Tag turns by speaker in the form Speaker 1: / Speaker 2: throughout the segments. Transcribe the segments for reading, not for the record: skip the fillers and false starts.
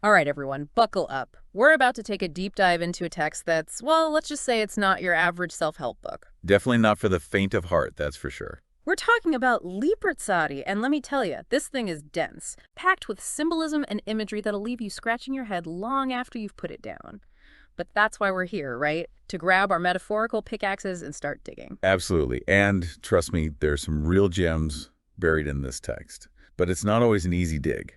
Speaker 1: All right, everyone, buckle up. We're about to take a deep dive into a text that's, well, let's just say it's not your average self-help book.
Speaker 2: Definitely not for the faint of heart, that's for sure.
Speaker 1: We're talking about Liber Tzaddi, and let me tell you, this thing is dense, packed with symbolism and imagery that'll leave you scratching your head long after you've put it down. But that's why we're here, right? To grab our metaphorical pickaxes and start digging.
Speaker 2: Absolutely. And trust me, there's some real gems buried in this text. But it's not always an easy dig.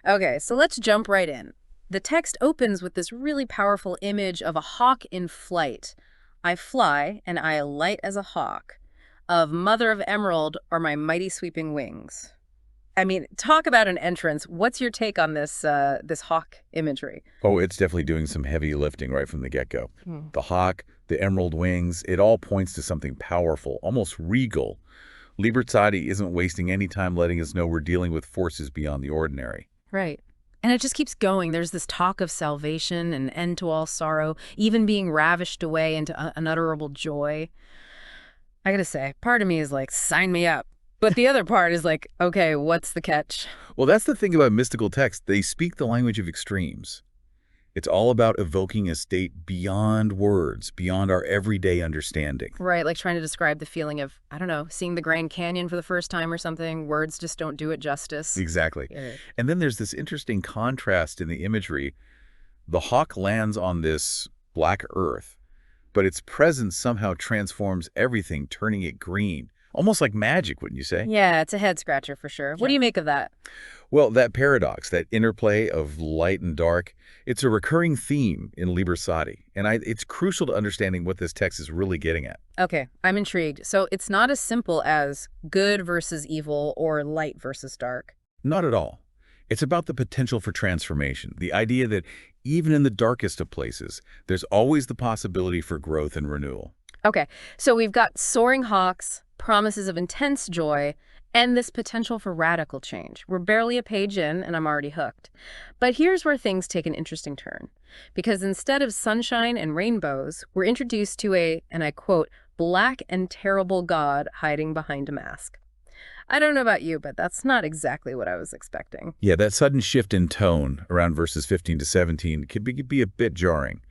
Speaker 1: Okay, so let's jump right in. The text opens with this really powerful image of a hawk in flight. I fly, and I alight as a hawk. Of mother of emerald are my mighty sweeping wings. I mean, talk about an entrance. What's your take on this hawk imagery?
Speaker 2: Oh, it's definitely doing some heavy lifting right from the get-go.
Speaker 1: Hmm.
Speaker 2: The hawk, the emerald wings, it all points to something powerful, almost regal. Liber Tzaddi isn't wasting any time letting us know we're dealing with forces beyond the ordinary.
Speaker 1: Right. And it just keeps going. There's this talk of salvation, an end to all sorrow, even being ravished away into unutterable joy. I gotta say, part of me is like, sign me up. But the other part is like, okay, what's the catch?
Speaker 2: Well, that's the thing about mystical texts. They speak the language of extremes. It's all about evoking a state beyond words, beyond our everyday understanding.
Speaker 1: Right, like trying to describe the feeling of, I don't know, seeing the Grand Canyon for the first time or something. Words just don't do it justice.
Speaker 2: Exactly.
Speaker 1: Yeah.
Speaker 2: And then there's this interesting contrast in the imagery. The hawk lands on this black earth, but its presence somehow transforms everything, turning it green. Almost like magic, wouldn't you say?
Speaker 1: Yeah, it's a head scratcher for sure. What do you make of that?
Speaker 2: Well, that paradox, that interplay of light and dark, it's a recurring theme in Liber Tzaddi, and it's crucial to understanding what this text is really getting at.
Speaker 1: Okay, I'm intrigued. So it's not as simple as good versus evil or light versus dark.
Speaker 2: Not at all. It's about the potential for transformation, the idea that even in the darkest of places, there's always the possibility for growth and renewal.
Speaker 1: Okay, so we've got soaring hawks, promises of intense joy, and this potential for radical change. We're barely a page in, and I'm already hooked. But here's where things take an interesting turn. Because instead of sunshine and rainbows, we're introduced to a, and I quote, black and terrible God hiding behind a mask. I don't know about you, but that's not exactly what I was expecting.
Speaker 2: Yeah, that sudden shift in tone around verses 15 to 17 could be a bit jarring.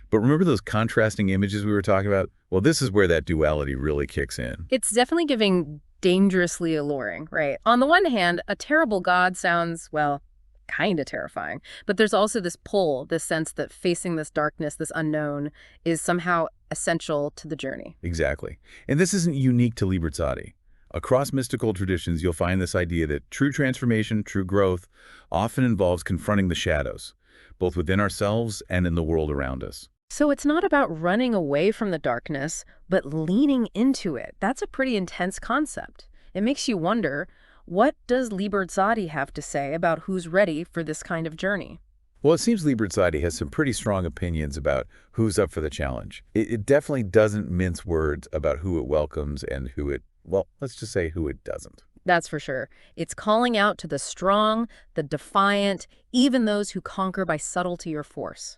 Speaker 2: But remember those contrasting images we were talking about? Well, this is where that duality really kicks in.
Speaker 1: It's definitely giving dangerously alluring, right? On the one hand, a terrible God sounds, well, kind of terrifying. But there's also this pull, this sense that facing this darkness, this unknown, is somehow essential to the journey.
Speaker 2: Exactly. And this isn't unique to Liber Tzaddi. Across mystical traditions, you'll find this idea that true transformation, true growth, often involves confronting the shadows, both within ourselves and in the world around us.
Speaker 1: So it's not about running away from the darkness, but leaning into it. That's a pretty intense concept. It makes you wonder, what does Liber Tzaddi have to say about who's ready for this kind of journey?
Speaker 2: Well, it seems Liber Tzaddi has some pretty strong opinions about who's up for the challenge. It definitely doesn't mince words about who it welcomes and who it, well, let's just say who it doesn't.
Speaker 1: That's for sure. It's calling out to the strong, the defiant, even those who conquer by subtlety or force.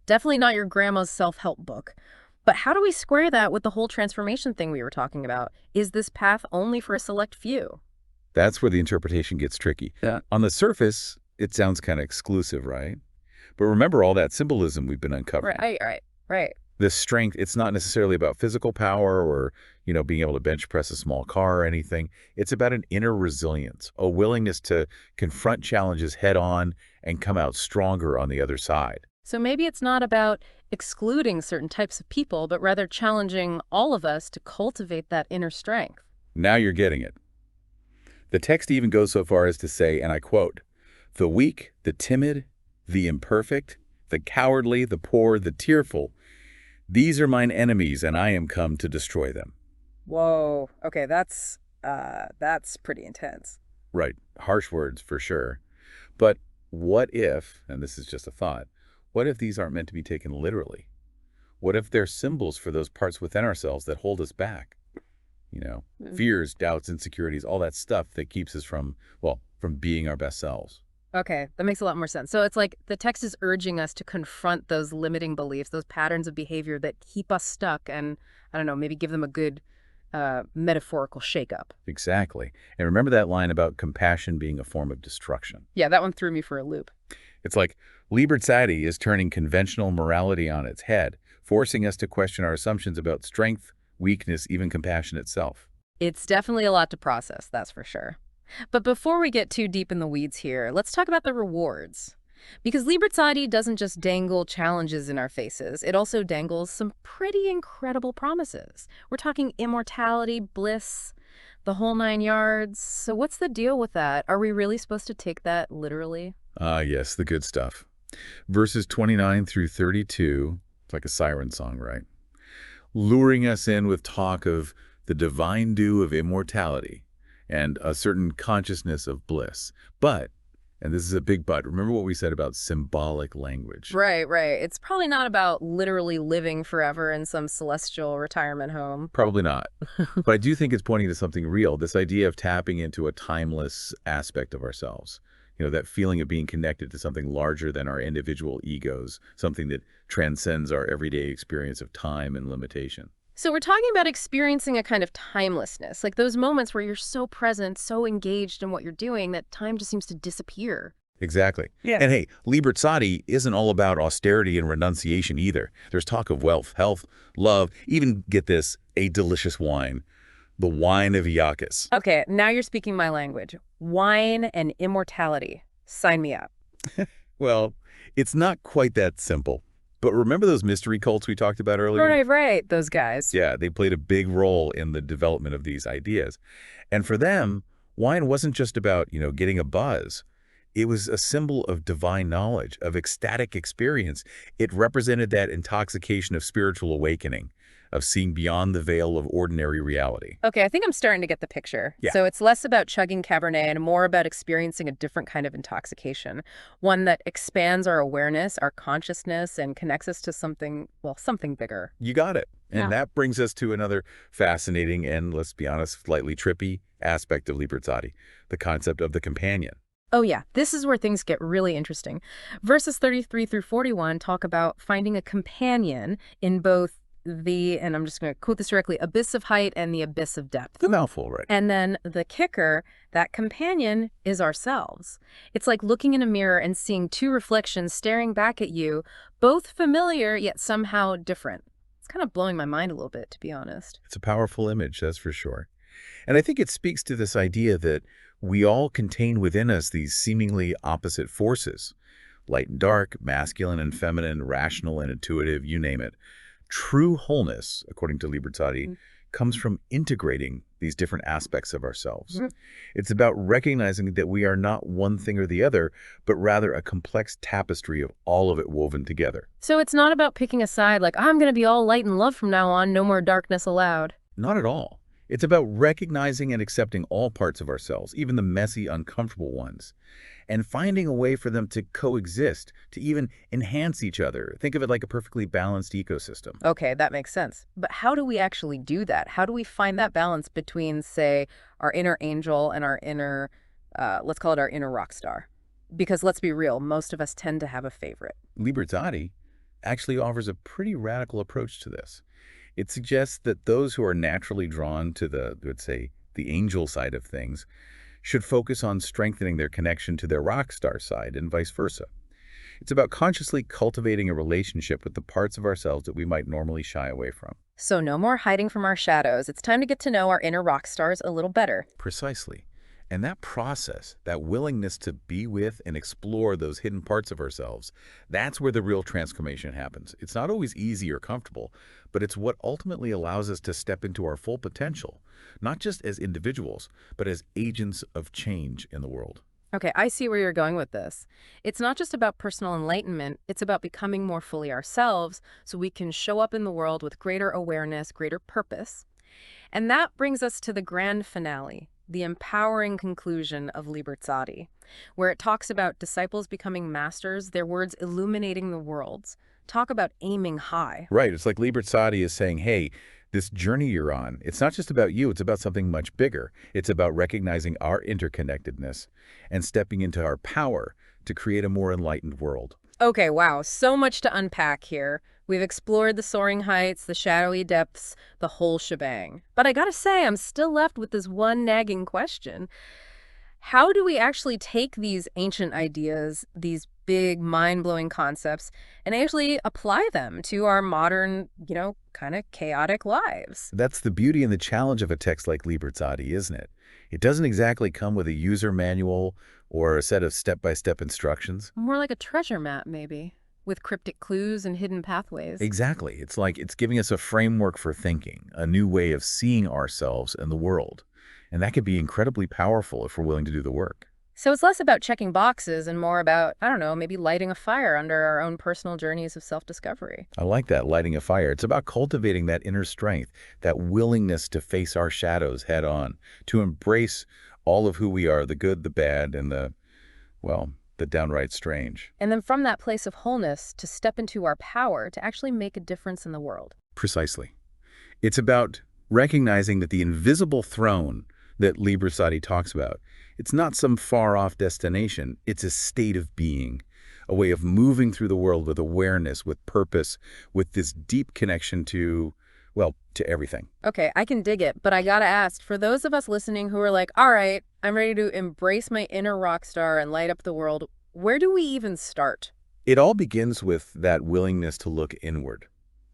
Speaker 1: Definitely not your grandma's self-help book. But how do we square that with the whole transformation thing we were talking about? Is this path only for a select few?
Speaker 2: That's where the interpretation gets tricky.
Speaker 1: Yeah.
Speaker 2: On the surface, it sounds kind of exclusive, right? But remember all that symbolism we've been uncovering.
Speaker 1: Right.
Speaker 2: This strength, it's not necessarily about physical power or, being able to bench press a small car or anything. It's about an inner resilience, a willingness to confront challenges head on and come out stronger on the other side.
Speaker 1: So maybe it's not about excluding certain types of people, but rather challenging all of us to cultivate that inner strength.
Speaker 2: Now you're getting it. The text even goes so far as to say, and I quote, "The weak, the timid, the imperfect, the cowardly, the poor, the tearful, these are mine enemies, and I am come to destroy them."
Speaker 1: Whoa. Okay, that's pretty intense.
Speaker 2: Right. Harsh words for sure. But what if, and this is just a thought, what if these aren't meant to be taken literally? What if they're symbols for those parts within ourselves that hold us back? Fears, doubts, insecurities, all that stuff that keeps us from being our best selves.
Speaker 1: Okay, that makes a lot more sense. So it's like the text is urging us to confront those limiting beliefs, those patterns of behavior that keep us stuck and, I don't know, maybe give them a good metaphorical shakeup.
Speaker 2: Exactly. And remember that line about compassion being a form of destruction.
Speaker 1: Yeah, that one threw me for a loop.
Speaker 2: It's like Liber Tzaddi is turning conventional morality on its head, forcing us to question our assumptions about strength, weakness, even compassion itself.
Speaker 1: It's definitely a lot to process, that's for sure. But before we get too deep in the weeds here, let's talk about the rewards. Because Liber Tzaddi doesn't just dangle challenges in our faces, it also dangles some pretty incredible promises. We're talking immortality, bliss, the whole 9 yards. So what's the deal with that? Are we really supposed to take that literally?
Speaker 2: Ah, yes, the good stuff. Verses 29 through 32, it's like a siren song, right? Luring us in with talk of the divine due of immortality and a certain consciousness of bliss. But, and this is a big but, remember what we said about symbolic language.
Speaker 1: Right, right. It's probably not about literally living forever in some celestial retirement home.
Speaker 2: Probably not. But I do think it's pointing to something real, this idea of tapping into a timeless aspect of ourselves. That feeling of being connected to something larger than our individual egos, something that transcends our everyday experience of time and limitation.
Speaker 1: So we're talking about experiencing a kind of timelessness, like those moments where you're so present, so engaged in what you're doing that time just seems to disappear.
Speaker 2: Exactly.
Speaker 1: Yeah.
Speaker 2: And hey, Liber Tzaddi isn't all about austerity and renunciation either. There's talk of wealth, health, love, even, get this, a delicious wine. The wine of Iacchus.
Speaker 1: Okay, now you're speaking my language. Wine and immortality. Sign me up.
Speaker 2: Well, it's not quite that simple. But remember those mystery cults we talked about earlier?
Speaker 1: Right, right, those guys.
Speaker 2: Yeah, they played a big role in the development of these ideas. And for them, wine wasn't just about, getting a buzz. It was a symbol of divine knowledge, of ecstatic experience. It represented that intoxication of spiritual awakening, of seeing beyond the veil of ordinary reality.
Speaker 1: Okay, I think I'm starting to get the picture.
Speaker 2: Yeah.
Speaker 1: So it's less about chugging Cabernet and more about experiencing a different kind of intoxication, one that expands our awareness, our consciousness, and connects us to something, well, something bigger.
Speaker 2: You got it. And
Speaker 1: Yeah.
Speaker 2: that brings us to another fascinating and, let's be honest, slightly trippy aspect of Liber Tzaddi, the concept of the companion.
Speaker 1: Oh yeah, this is where things get really interesting. Verses 33 through 41 talk about finding a companion in both and I'm just going to quote this directly, abyss of height and the abyss of depth.
Speaker 2: It's a mouthful, right?
Speaker 1: And then the kicker, that companion is ourselves. It's like looking in a mirror and seeing two reflections staring back at you, both familiar yet somehow different. It's kind of blowing my mind a little bit, to be honest.
Speaker 2: It's a powerful image, that's for sure. And I think it speaks to this idea that we all contain within us these seemingly opposite forces, light and dark, masculine and feminine, rational and intuitive, you name it. True wholeness, according to Liber Tzaddi, comes from integrating these different aspects of ourselves. It's about recognizing that we are not one thing or the other, but rather a complex tapestry of all of it woven together.
Speaker 1: So it's not about picking a side like, I'm going to be all light and love from now on, no more darkness allowed.
Speaker 2: Not at all. It's about recognizing and accepting all parts of ourselves, even the messy, uncomfortable ones, and finding a way for them to coexist, to even enhance each other. Think of it like a perfectly balanced ecosystem.
Speaker 1: Okay, that makes sense. But how do we actually do that? How do we find that balance between, say, our inner angel and our inner, let's call it our inner rock star? Because let's be real, most of us tend to have a favorite.
Speaker 2: Liber Tzaddi actually offers a pretty radical approach to this. It suggests that those who are naturally drawn to let's say, the angel side of things should focus on strengthening their connection to their rock star side and vice versa. It's about consciously cultivating a relationship with the parts of ourselves that we might normally shy away from.
Speaker 1: So no more hiding from our shadows. It's time to get to know our inner rock stars a little better.
Speaker 2: Precisely. And that process, that willingness to be with and explore those hidden parts of ourselves, that's where the real transformation happens. It's not always easy or comfortable, but it's what ultimately allows us to step into our full potential, not just as individuals, but as agents of change in the world.
Speaker 1: Okay, I see where you're going with this. It's not just about personal enlightenment, it's about becoming more fully ourselves so we can show up in the world with greater awareness, greater purpose. And that brings us to the grand finale, the empowering conclusion of Liber Tzaddi, where it talks about disciples becoming masters, their words illuminating the worlds. Talk about aiming high.
Speaker 2: Right. It's like Liber Tzaddi is saying, hey, this journey you're on, it's not just about you, it's about something much bigger. It's about recognizing our interconnectedness and stepping into our power to create a more enlightened world.
Speaker 1: Okay, wow, so much to unpack here. We've explored the soaring heights, the shadowy depths, the whole shebang. But I gotta say, I'm still left with this one nagging question. How do we actually take these ancient ideas, these big, mind-blowing concepts and actually apply them to our modern, kind of chaotic lives.
Speaker 2: That's the beauty and the challenge of a text like Liber Tzaddi, isn't it? It doesn't exactly come with a user manual or a set of step-by-step instructions.
Speaker 1: More like a treasure map, maybe, with cryptic clues and hidden pathways.
Speaker 2: Exactly. It's like it's giving us a framework for thinking, a new way of seeing ourselves and the world. And that could be incredibly powerful if we're willing to do the work.
Speaker 1: So it's less about checking boxes and more about, I don't know, maybe lighting a fire under our own personal journeys of self-discovery.
Speaker 2: I like that, lighting a fire. It's about cultivating that inner strength, that willingness to face our shadows head on, to embrace all of who we are, the good, the bad, and well, the downright strange.
Speaker 1: And then from that place of wholeness, to step into our power to actually make a difference in the world.
Speaker 2: Precisely. It's about recognizing that the invisible throne that Liber Tzaddi talks about, it's not some far-off destination. It's a state of being, a way of moving through the world with awareness, with purpose, with this deep connection to, well, to everything.
Speaker 1: Okay, I can dig it, but I gotta ask, for those of us listening who are like, all right, I'm ready to embrace my inner rock star and light up the world, where do we even start?
Speaker 2: It all begins with that willingness to look inward,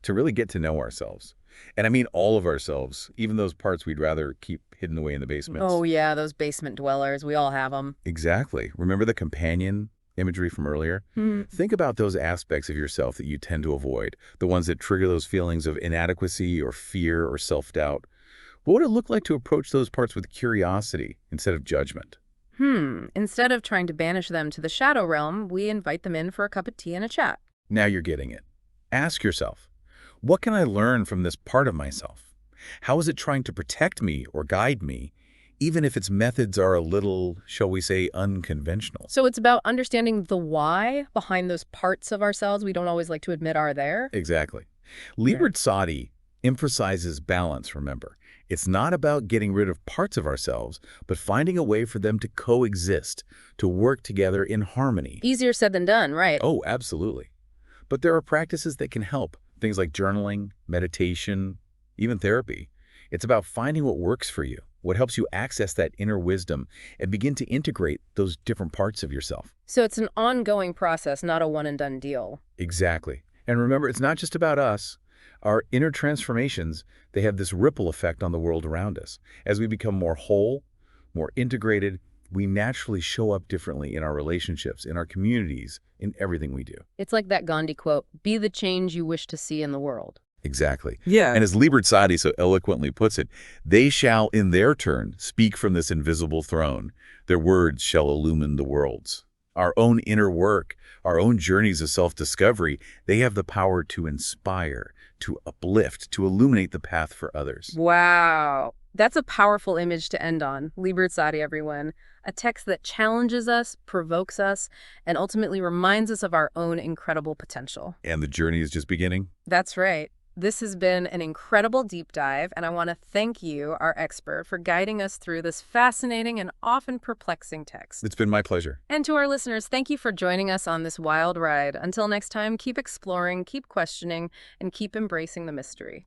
Speaker 2: to really get to know ourselves. And I mean all of ourselves, even those parts we'd rather keep hidden away in the basements.
Speaker 1: Oh yeah, those basement dwellers, we all have them.
Speaker 2: Exactly. Remember the companion imagery from earlier? Think about those aspects of yourself that you tend to avoid, the ones that trigger those feelings of inadequacy or fear or self-doubt. What would it look like to approach those parts with curiosity instead of judgment?
Speaker 1: Instead of trying to banish them to the shadow realm, we invite them in for a cup of tea and a chat.
Speaker 2: Now you're getting it. Ask yourself, what can I learn from this part of myself? How is it trying to protect me or guide me, even if its methods are a little, shall we say, unconventional?
Speaker 1: So it's about understanding the why behind those parts of ourselves we don't always like to admit are there.
Speaker 2: Exactly. Liber Tzaddi emphasizes balance, remember. It's not about getting rid of parts of ourselves, but finding a way for them to coexist, to work together in harmony.
Speaker 1: Easier said than done, right?
Speaker 2: Oh, absolutely. But there are practices that can help. Things like journaling, meditation, even therapy. It's about finding what works for you, what helps you access that inner wisdom and begin to integrate those different parts of yourself.
Speaker 1: So it's an ongoing process, not a one-and-done deal.
Speaker 2: Exactly. And remember, it's not just about us. Our inner transformations, they have this ripple effect on the world around us. As we become more whole, more integrated, we naturally show up differently in our relationships, in our communities, in everything we do.
Speaker 1: It's like that Gandhi quote, be the change you wish to see in the world.
Speaker 2: Exactly.
Speaker 3: Yeah.
Speaker 2: And as Liber Tzaddi so eloquently puts it, they shall in their turn speak from this invisible throne. Their words shall illumine the worlds. Our own inner work, our own journeys of self-discovery, they have the power to inspire, to uplift, to illuminate the path for others.
Speaker 1: Wow. That's a powerful image to end on. Liber Tzaddi, everyone. A text that challenges us, provokes us, and ultimately reminds us of our own incredible potential.
Speaker 2: And the journey is just beginning.
Speaker 1: That's right. This has been an incredible deep dive, and I want to thank you, our expert, for guiding us through this fascinating and often perplexing text.
Speaker 2: It's been my pleasure.
Speaker 1: And to our listeners, thank you for joining us on this wild ride. Until next time, keep exploring, keep questioning, and keep embracing the mystery.